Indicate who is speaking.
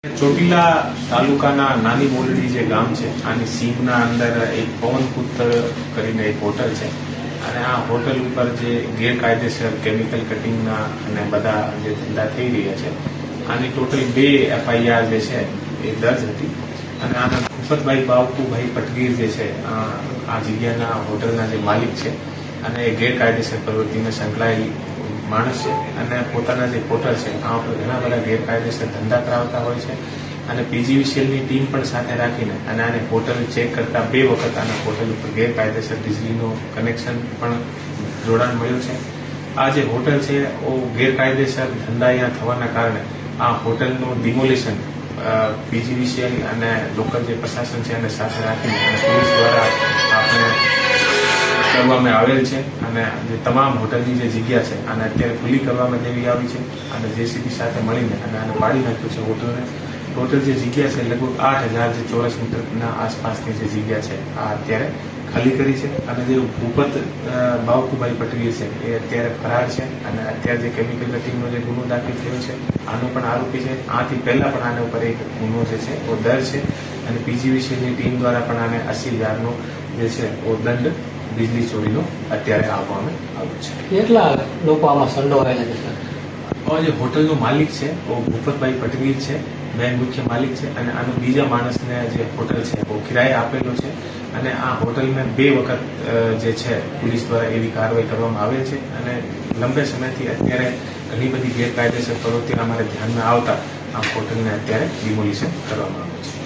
Speaker 1: ચોટીલા તાલુકાના નાની બોલડી જે ગામ છે આની સીમના અંદર એક પવનપુત્ર કરીને એક હોટલ છે અને આ હોટલ ઉપર જે ગેરકાયદેસર કેમિકલ કટિંગના અને બધા જે ધંધા થઈ રહ્યા છે આની ટોટલ 2 FIR જે છે એ દર્જ હતી અને આના ભૂપતભાઈ બાવકુભાઈ પટગીર જે છે આ જગ્યાના હોટલના જે માલિક છે અને એ ગેરકાયદેસર પ્રવૃત્તિને સંકળાયેલી માણસ છે અને પોતાના જે હોટલ છે આ ઉપર ઘણા બધા ગેરકાયદેસર ધંધા કરાવતા હોય છે અને PGVCLની ટીમ પણ સાથે રાખીને અને આને હોટલ ચેક કરતા 2 વખત આના હોટલ ઉપર ગેરકાયદેસર વીજળીનો કનેક્શન પણ જોડાણ મળ્યું છે. આ જે હોટલ છે એ ગેરકાયદેસર ધંધા અહીંયા થવાના કારણે આ હોટલનું ડિમોલિશન PGVCL અને લોકલ જે પ્રશાસન છે એને સાથે રાખીને અને પોલીસ દ્વારા આપણે કરવામાં આવેલ છે અને જે તમામ હોટલની જે જગ્યા છે આને અત્યારે ખુલ્લી કરવામાં દેવી આવી છે અને JCB સાથે મળીને અને આને પાડી નાખ્યું છે હોટલને. ટોટલ જે જગ્યા છે લગભગ 8,000 જે ચોરસ મીટરના આસપાસની જે જગ્યા છે આ અત્યારે ખાલી કરી છે અને જે ભૂપત બાવકુભાઈ પટગીર છે એ અત્યારે ફરાર છે અને અત્યારે જે કેમિકલ કટિંગનો જે ગુનો દાખલ થયો છે આનો પણ આરોપી છે. આથી પહેલા પણ આના ઉપર એક ગુનો જે છે એ દર્જ છે અને PGVCLની ટીમ દ્વારા પણ આને 80,000નો જે છે એ દંડ વીજળી ચોરીનો અત્યારે આપવામાં આવ્યો છે.
Speaker 2: કેટલા લોકો આમાં સંડોવાયેલા છે સર?
Speaker 1: જે હોટલનો માલિક છે એ ભૂપતભાઈ પટગીર છે, મેન મુખ્ય માલિક છે અને આનો બીજા માણસને જે હોટલ છે એ કિરાયે આપેલો છે અને આ હોટલમાં 2 વખત જે છે પોલીસ દ્વારા એવી કાર્યવાહી કરવામાં આવેલ છે અને લંબે સમયથી અત્યારે ઘણી બધી ગેરકાયદેસર પ્રવૃત્તિઓ અમારે ધ્યાનમાં આવતા આ હોટલને અત્યારે ડિમોલિશન કરવામાં આવે છે.